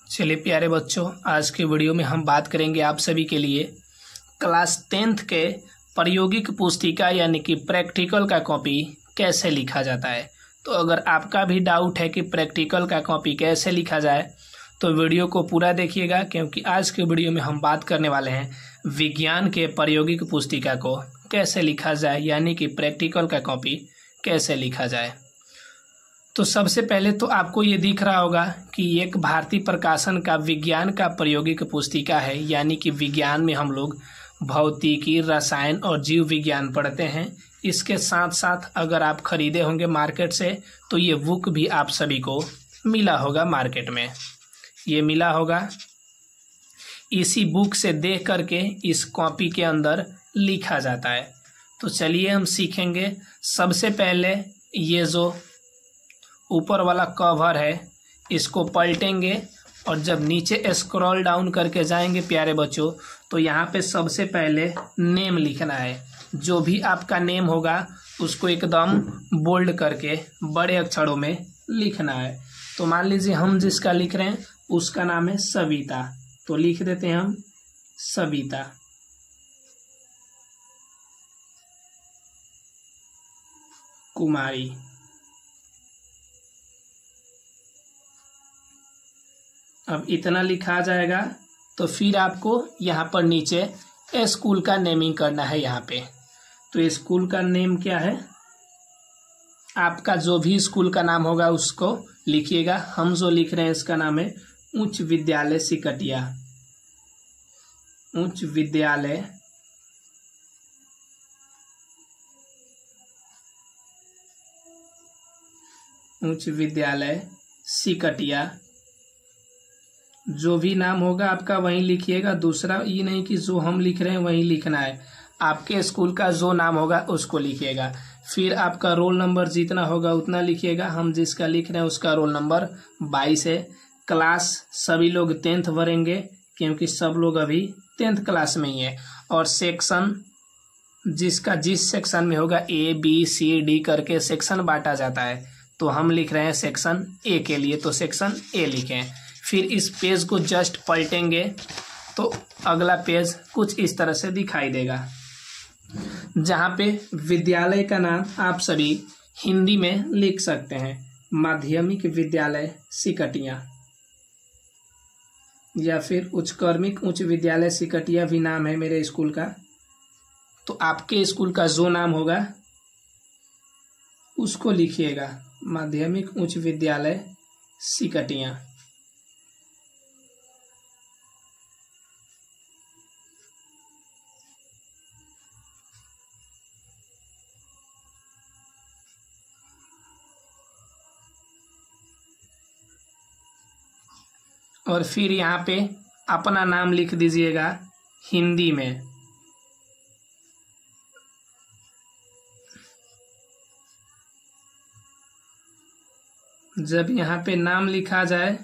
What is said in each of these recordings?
चलिए प्यारे बच्चों, आज के वीडियो में हम बात करेंगे आप सभी के लिए क्लास 10th के प्रायोगिक पुस्तिका यानी कि प्रैक्टिकल का कॉपी कैसे लिखा जाता है। तो अगर आपका भी डाउट है कि प्रैक्टिकल का कॉपी कैसे लिखा जाए तो वीडियो को पूरा देखिएगा, क्योंकि आज के वीडियो में हम बात करने वाले हैं विज्ञान के प्रायोगिक पुस्तिका को कैसे लिखा जाए यानी कि प्रैक्टिकल का कॉपी कैसे लिखा जाए। तो सबसे पहले तो आपको ये दिख रहा होगा कि एक भारतीय प्रकाशन का विज्ञान का प्रायोगिक पुस्तिका है, यानी कि विज्ञान में हम लोग भौतिकी, रसायन और जीव विज्ञान पढ़ते हैं। इसके साथ साथ अगर आप खरीदे होंगे मार्केट से तो ये बुक भी आप सभी को मिला होगा, मार्केट में ये मिला होगा। इसी बुक से देख करके इस कॉपी के अंदर लिखा जाता है। तो चलिए हम सीखेंगे। सबसे पहले ये जो ऊपर वाला कवर है इसको पलटेंगे और जब नीचे स्क्रॉल डाउन करके जाएंगे प्यारे बच्चों, तो यहाँ पे सबसे पहले नेम लिखना है। जो भी आपका नेम होगा उसको एकदम बोल्ड करके बड़े अक्षरों में लिखना है। तो मान लीजिए हम जिसका लिख रहे हैं उसका नाम है सविता, तो लिख देते हैं हम सविता। कुमारी। अब इतना लिखा जाएगा तो फिर आपको यहाँ पर नीचे स्कूल का नेमिंग करना है। यहाँ पे तो स्कूल का नेम क्या है, आपका जो भी स्कूल का नाम होगा उसको लिखिएगा। हम जो लिख रहे हैं इसका नाम है उच्च विद्यालय सिकटिया। उच्च विद्यालय सिकटिया। जो भी नाम होगा आपका वहीं लिखिएगा। दूसरा ये नहीं कि जो हम लिख रहे हैं वहीं लिखना है, आपके स्कूल का जो नाम होगा उसको लिखिएगा। फिर आपका रोल नंबर जितना होगा उतना लिखिएगा। हम जिसका लिख रहे हैं उसका रोल नंबर 22 है। क्लास सभी लोग 10th भरेंगे क्योंकि सब लोग अभी 10th क्लास में ही है। और सेक्शन जिसका जिस सेक्शन में होगा ABCD करके सेक्शन बांटा जाता है, तो हम लिख रहे हैं सेक्शन A के लिए, तो सेक्शन A लिखें। फिर इस पेज को जस्ट पलटेंगे तो अगला पेज कुछ इस तरह से दिखाई देगा, जहाँ पे विद्यालय का नाम आप सभी हिंदी में लिख सकते हैं, माध्यमिक विद्यालय सिकटिया, या फिर उच्चकर्मिक उच्च विद्यालय सिकटिया भी नाम है मेरे स्कूल का। तो आपके स्कूल का जो नाम होगा उसको लिखिएगा, माध्यमिक उच्च विद्यालय सिकटिया। और फिर यहाँ पे अपना नाम लिख दीजिएगा हिंदी में। जब यहाँ पे नाम लिखा जाए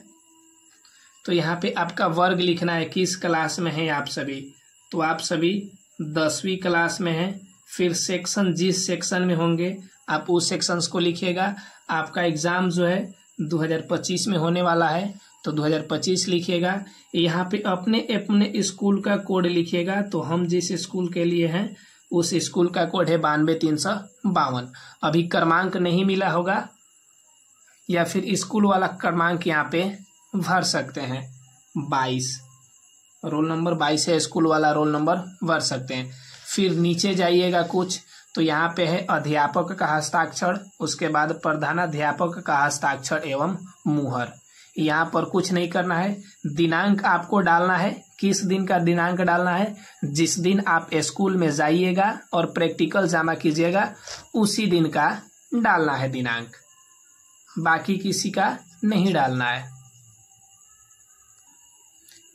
तो यहाँ पे आपका वर्ग लिखना है, किस क्लास में हैं आप सभी। तो आप सभी 10वीं क्लास में हैं। फिर सेक्शन जिस सेक्शन में होंगे आप उस सेक्शंस को लिखिएगा। आपका एग्ज़ाम जो है 2025 में होने वाला है, तो 2025 लिखिएगा। यहाँ पे अपने अपने स्कूल का कोड लिखिएगा। तो हम जिस स्कूल के लिए हैं उस स्कूल का कोड है 92352। अभी क्रमांक नहीं मिला होगा या फिर स्कूल वाला क्रमांक यहाँ पे भर सकते हैं। 22 रोल नंबर 22 है, स्कूल वाला रोल नंबर भर सकते हैं। फिर नीचे जाइएगा कुछ, तो यहाँ पे है अध्यापक का हस्ताक्षर, उसके बाद प्रधानाध्यापक का हस्ताक्षर एवं मुहर। यहाँ पर कुछ नहीं करना है। दिनांक आपको डालना है। किस दिन का दिनांक डालना है, जिस दिन आप स्कूल में जाइएगा और प्रैक्टिकल जमा कीजिएगा उसी दिन का डालना है दिनांक, बाकी किसी का नहीं डालना है।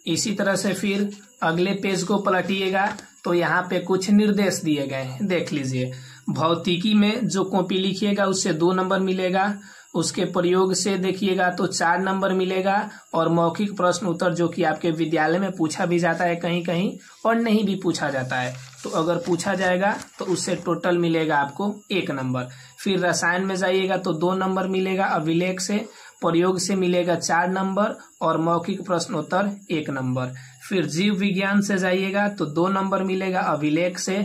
इसी तरह से फिर अगले पेज को पलटिएगा तो यहाँ पे कुछ निर्देश दिए गए हैं, देख लीजिए। भौतिकी में जो कॉपी लिखिएगा उससे 2 नंबर मिलेगा, उसके प्रयोग से देखिएगा तो 4 नंबर मिलेगा, और मौखिक प्रश्न उत्तर जो कि आपके विद्यालय में पूछा भी जाता है कहीं कहीं और नहीं भी पूछा जाता है, तो अगर पूछा जाएगा तो उससे टोटल मिलेगा आपको 1 नंबर। फिर रसायन में जाइएगा तो 2 नंबर मिलेगा अभिलेख से, प्रयोग से मिलेगा 4 नंबर और मौखिक प्रश्नोत्तर 1 नंबर। फिर जीव विज्ञान से जाइएगा तो 2 नंबर मिलेगा अभिलेख से,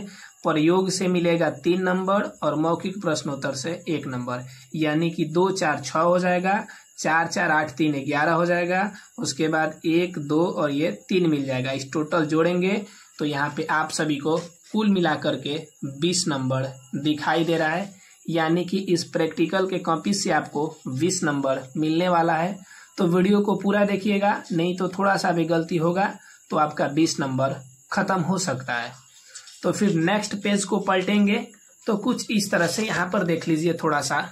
प्रयोग से मिलेगा 3 नंबर और मौखिक प्रश्नोत्तर से 1 नंबर। यानी कि 2 4 6 हो जाएगा, 4 4 8 3 11 हो जाएगा। उसके बाद 1 2 और ये 3 मिल जाएगा। इस टोटल जोड़ेंगे तो यहाँ पे आप सभी को कुल मिलाकर के 20 नंबर दिखाई दे रहा है। यानी कि इस प्रैक्टिकल के कॉपी से आपको 20 नंबर मिलने वाला है। तो वीडियो को पूरा देखिएगा, नहीं तो थोड़ा सा भी गलती होगा तो आपका 20 नंबर खत्म हो सकता है। तो फिर नेक्स्ट पेज को पलटेंगे तो कुछ इस तरह से यहाँ पर देख लीजिए थोड़ा सा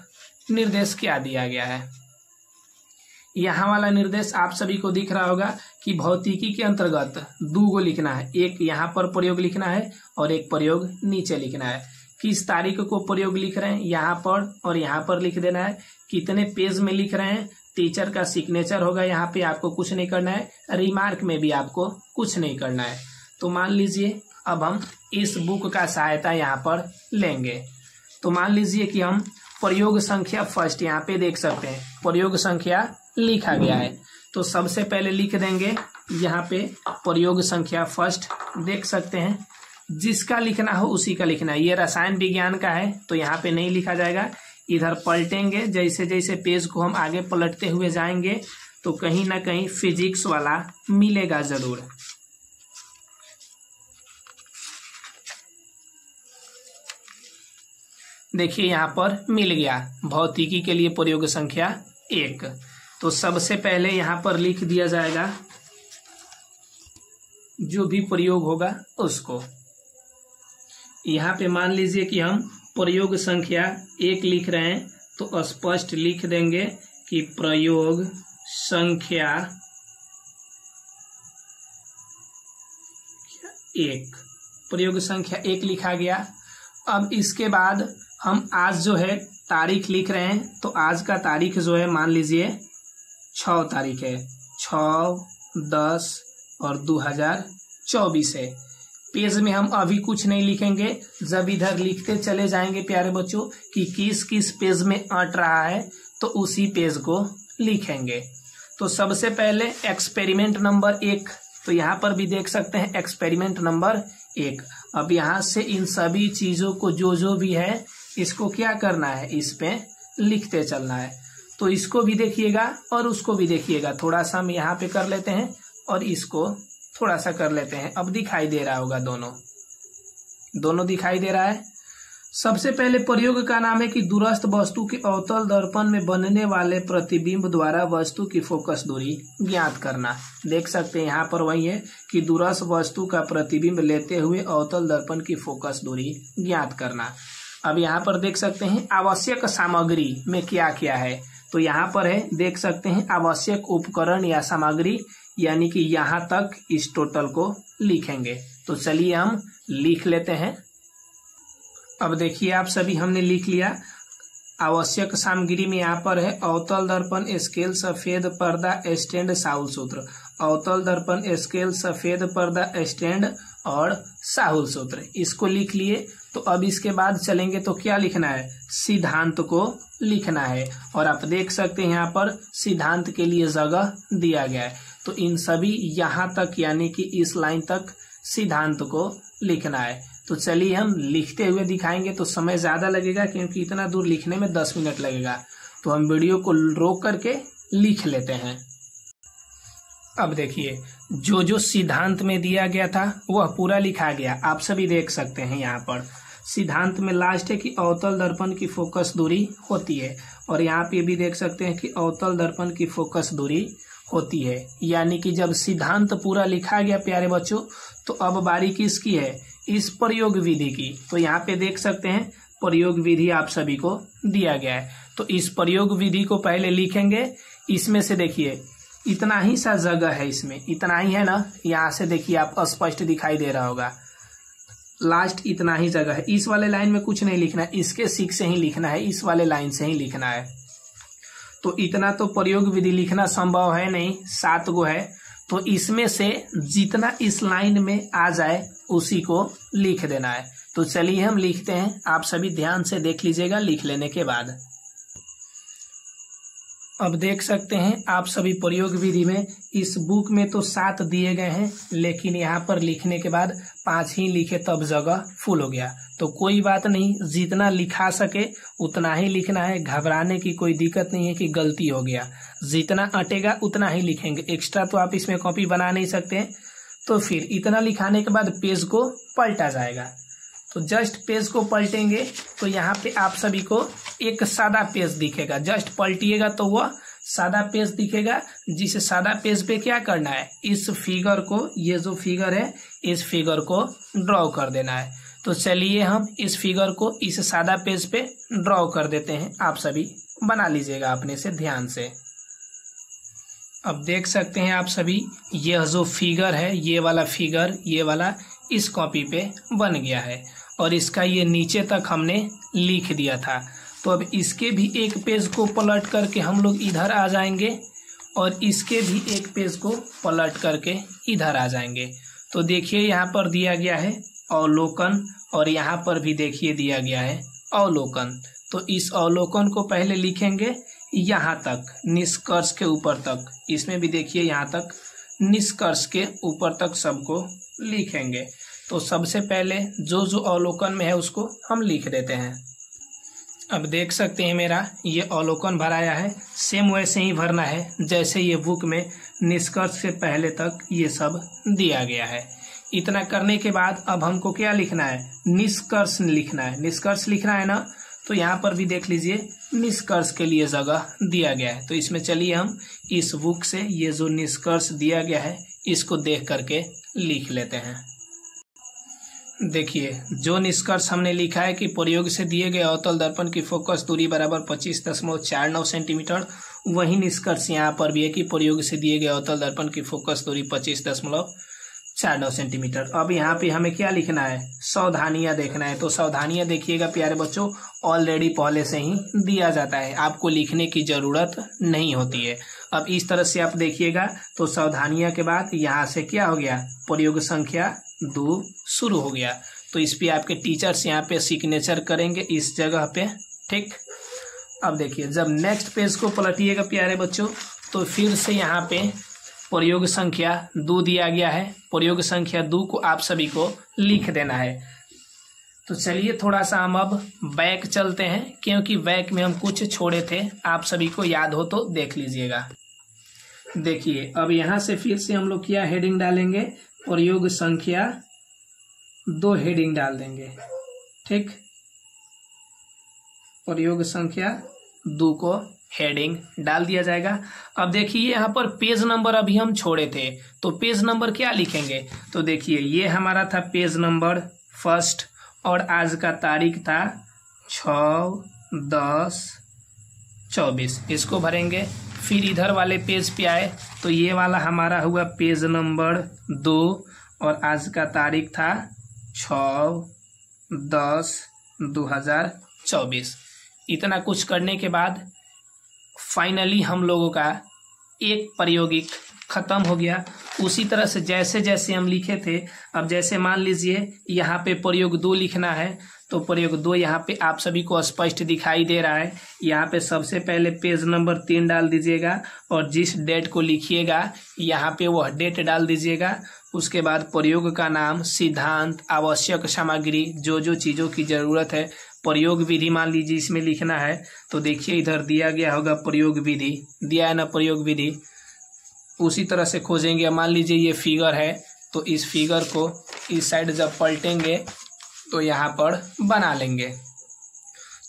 निर्देश क्या दिया गया है। यहाँ वाला निर्देश आप सभी को दिख रहा होगा कि भौतिकी के अंतर्गत 2 गो लिखना है, एक यहाँ पर प्रयोग लिखना है और एक प्रयोग नीचे लिखना है। किस तारीख को प्रयोग लिख रहे हैं यहाँ पर और यहाँ पर लिख देना है, कितने पेज में लिख रहे हैं, टीचर का सिग्नेचर होगा, यहाँ पे आपको कुछ नहीं करना है, रिमार्क में भी आपको कुछ नहीं करना है। तो मान लीजिए अब हम इस बुक का सहायता यहाँ पर लेंगे। तो मान लीजिए कि हम प्रयोग संख्या फर्स्ट यहाँ पे देख सकते हैं प्रयोग संख्या लिखा गया है। तो सबसे पहले लिख देंगे यहाँ पे प्रयोग संख्या फर्स्ट, देख सकते हैं जिसका लिखना हो उसी का लिखना है। ये रसायन विज्ञान का है तो यहाँ पे नहीं लिखा जाएगा। इधर पलटेंगे, जैसे जैसे पेज को हम आगे पलटते हुए जाएंगे तो कहीं ना कहीं फिजिक्स वाला मिलेगा जरूर। देखिए यहाँ पर मिल गया भौतिकी के लिए प्रयोग संख्या 1। तो सबसे पहले यहाँ पर लिख दिया जाएगा जो भी प्रयोग होगा उसको। यहाँ पे मान लीजिए कि हम प्रयोग संख्या 1 लिख रहे हैं तो स्पष्ट लिख देंगे कि प्रयोग संख्या 1, प्रयोग संख्या 1 लिखा गया। अब इसके बाद हम आज जो है तारीख लिख रहे हैं तो आज का तारीख जो है मान लीजिए 6 तारीख है, 6/10 और 2024 है। पेज में हम अभी कुछ नहीं लिखेंगे, जब इधर लिखते चले जाएंगे प्यारे बच्चों कि किस किस पेज में अट रहा है तो उसी पेज को लिखेंगे। तो सबसे पहले एक्सपेरिमेंट नंबर 1, तो यहाँ पर भी देख सकते हैं एक्सपेरिमेंट नंबर 1। अब यहाँ से इन सभी चीजों को जो भी है इसको क्या करना है, इस पे लिखते चलना है। तो इसको भी देखिएगा और उसको भी देखिएगा। थोड़ा सा हम यहाँ पे कर लेते हैं और इसको थोड़ा सा कर लेते हैं। अब दिखाई दे रहा होगा, दोनों दिखाई दे रहा है। सबसे पहले प्रयोग का नाम है कि दूरस्थ वस्तु के अवतल दर्पण में बनने वाले प्रतिबिंब द्वारा वस्तु की फोकस दूरी ज्ञात करना। देख सकते हैं यहाँ पर वही है कि दूरस्थ वस्तु का प्रतिबिंब लेते हुए अवतल दर्पण की फोकस दूरी ज्ञात करना। अब यहाँ पर देख सकते हैं आवश्यक सामग्री में क्या क्या है। तो यहाँ पर है, देख सकते हैं आवश्यक उपकरण या सामग्री, यानी कि यहाँ तक इस टोटल को लिखेंगे। तो चलिए हम लिख लेते हैं। अब देखिए आप सभी हमने लिख लिया। आवश्यक सामग्री में यहाँ पर है अवतल दर्पण, स्केल, सफेद पर्दा, स्टैंड, साहुल सूत्र। अवतल दर्पण, स्केल, सफेद पर्दा, स्टैंड और साहुल सूत्र, इसको लिख लिए। तो अब इसके बाद चलेंगे तो क्या लिखना है, सिद्धांत को लिखना है। और आप देख सकते हैं यहाँ पर सिद्धांत के लिए जगह दिया गया है। तो इन सभी यहाँ तक यानी कि इस लाइन तक सिद्धांत को लिखना है। तो चलिए हम लिखते हुए दिखाएंगे, तो समय ज्यादा लगेगा क्योंकि इतना दूर लिखने में 10 मिनट लगेगा। तो हम वीडियो को रोक करके लिख लेते हैं। अब देखिए जो सिद्धांत में दिया गया था वह पूरा लिखा गया, आप सभी देख सकते हैं। यहाँ पर सिद्धांत में लास्ट है कि अवतल दर्पण की फोकस दूरी होती है, और यहाँ पे भी देख सकते हैं कि अवतल दर्पण की फोकस दूरी होती है। यानी कि जब सिद्धांत पूरा लिखा गया प्यारे बच्चों, तो अब बारी किसकी है, इस प्रयोग विधि की। तो यहाँ पे देख सकते हैं प्रयोग विधि आप सभी को दिया गया है। तो इस प्रयोग विधि को पहले लिखेंगे। इसमें से देखिए इतना ही सा जगह है, इसमें इतना ही है ना, यहाँ से देखिए आप स्पष्ट दिखाई दे रहा होगा, लास्ट इतना ही जगह है। इस वाले लाइन में कुछ नहीं लिखना है, इसके सीख से ही लिखना है, इस वाले लाइन से ही लिखना है। तो इतना तो प्रयोग विधि लिखना संभव है नहीं, 7 गो है। तो इसमें से जितना इस लाइन में आ जाए उसी को लिख देना है। तो चलिए हम लिखते हैं, आप सभी ध्यान से देख लीजिएगा लिख लेने के बाद। अब देख सकते हैं आप सभी प्रयोग विधि में इस बुक में तो 7 दिए गए हैं, लेकिन यहाँ पर लिखने के बाद 5 ही लिखे तब जगह फुल हो गया। तो कोई बात नहीं, जितना लिखा सके उतना ही लिखना है। घबराने की कोई दिक्कत नहीं है कि गलती हो गया, जितना अटेगा उतना ही लिखेंगे। एक्स्ट्रा तो आप इसमें कॉपी बना नहीं सकते हैं। तो फिर इतना लिखाने के बाद पेज को पलटा जाएगा। तो जस्ट पेज को पलटेंगे तो यहाँ पे आप सभी को एक सादा पेज दिखेगा। जस्ट पलटिएगा तो वह सादा पेज दिखेगा, जिस सादा पेज पे क्या करना है, इस फिगर को, ये जो फिगर है इस फिगर को ड्रॉ कर देना है। तो चलिए हम इस फिगर को इस सादा पेज पे ड्रॉ कर देते हैं। आप सभी बना लीजिएगा अपने से ध्यान से। अब देख सकते हैं आप सभी, यह जो फिगर है, ये वाला फिगर, ये वाला इस कॉपी पे बन गया है और इसका ये नीचे तक हमने लिख दिया था। तो अब इसके भी एक पेज को पलट करके हम लोग इधर आ जाएंगे और इसके भी एक पेज को पलट करके इधर आ जाएंगे। तो देखिए यहाँ पर दिया गया है अवलोकन और यहाँ पर भी देखिए दिया गया है अवलोकन। तो इस अवलोकन को पहले लिखेंगे यहाँ तक, निष्कर्ष के ऊपर तक। इसमें भी देखिए यहाँ तक निष्कर्ष के ऊपर तक सबको लिखेंगे। तो सबसे पहले जो जो अवलोकन में है उसको हम लिख देते हैं। अब देख सकते हैं मेरा ये अवलोकन भराया है, सेम वैसे ही भरना है जैसे ये बुक में निष्कर्ष से पहले तक ये सब दिया गया है। इतना करने के बाद अब हमको क्या लिखना है, निष्कर्ष लिखना है। निष्कर्ष लिखना है ना, तो यहाँ पर भी देख लीजिए निष्कर्ष के लिए जगह दिया गया है। तो इसमें चलिए हम इस बुक से ये जो निष्कर्ष दिया गया है इसको देख करके लिख लेते हैं। देखिए जो निष्कर्ष हमने लिखा है कि प्रयोग से दिए गए अवतल दर्पण की फोकस दूरी बराबर 25.49 सेंटीमीटर, वही निष्कर्ष यहाँ पर भी है कि प्रयोग से दिए गए अवतल दर्पण की फोकस दूरी 25.49 सेंटीमीटर। अब यहाँ पे हमें क्या लिखना है, सावधानियां देखना है। तो सावधानियां देखिएगा प्यारे बच्चों, ऑलरेडी पहले से ही दिया जाता है, आपको लिखने की जरूरत नहीं होती है। अब इस तरह से आप देखिएगा तो सावधानियां के बाद यहाँ से क्या हो गया, प्रयोग संख्या 2 शुरू हो गया। तो इस पे आपके टीचर्स यहाँ पे सिग्नेचर करेंगे इस जगह पे, ठीक। अब देखिए जब नेक्स्ट पेज को पलटिएगा प्यारे बच्चों तो फिर से यहाँ पे प्रयोग संख्या 2 दिया गया है। प्रयोग संख्या 2 को आप सभी को लिख देना है। तो चलिए थोड़ा सा हम अब बैक चलते हैं, क्योंकि बैक में हम कुछ छोड़े थे, आप सभी को याद हो तो देख लीजिएगा। देखिए अब यहाँ से फिर से हम लोग क्या हेडिंग डालेंगे, प्रयोग संख्या 2 हेडिंग डाल देंगे, ठीक। प्रयोग संख्या 2 को हेडिंग डाल दिया जाएगा। अब देखिए यहाँ पर पेज नंबर अभी हम छोड़े थे, तो पेज नंबर क्या लिखेंगे, तो देखिए ये हमारा था पेज नंबर 1 और आज का तारीख था 6/10/24, इसको भरेंगे। फिर इधर वाले पेज पे आए तो ये वाला हमारा हुआ पेज नंबर 2 और आज का तारीख था 6/10/2024। इतना कुछ करने के बाद फाइनली हम लोगों का एक प्रायोगिक खत्म हो गया। उसी तरह से जैसे जैसे हम लिखे थे, अब जैसे मान लीजिए यहाँ पे प्रयोग 2 लिखना है, तो प्रयोग 2 यहाँ पे आप सभी को स्पष्ट दिखाई दे रहा है। यहाँ पे सबसे पहले पेज नंबर 3 डाल दीजिएगा और जिस डेट को लिखिएगा यहाँ पे वह डेट डाल दीजिएगा। उसके बाद प्रयोग का नाम, सिद्धांत, आवश्यक सामग्री, जो जो चीज़ों की ज़रूरत है, प्रयोग विधि मान लीजिए इसमें लिखना है। तो देखिए इधर दिया गया होगा प्रयोग विधि, दिया है ना प्रयोग विधि। उसी तरह से खोजेंगे। मान लीजिए ये फिगर है, तो इस फिगर को इस साइड जब पलटेंगे तो यहाँ पर बना लेंगे।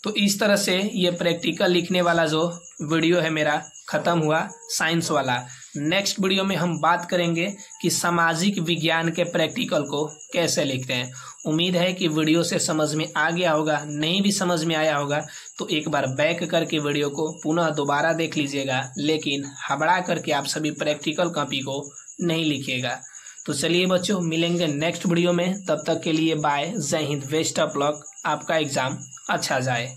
तो इस तरह से ये प्रैक्टिकल लिखने वाला जो वीडियो है मेरा खत्म हुआ, साइंस वाला। नेक्स्ट वीडियो में हम बात करेंगे कि सामाजिक विज्ञान के प्रैक्टिकल को कैसे लिखते हैं। उम्मीद है कि वीडियो से समझ में आ गया होगा, नहीं भी समझ में आया होगा तो एक बार बैक करके वीडियो को पुनः दोबारा देख लीजिएगा, लेकिन हबड़ा करके आप सभी प्रैक्टिकल कॉपी को नहीं लिखिएगा। तो चलिए बच्चों, मिलेंगे नेक्स्ट वीडियो में, तब तक के लिए बाय, जय हिंद, बेस्ट ऑफ लक, आपका एग्जाम अच्छा जाए।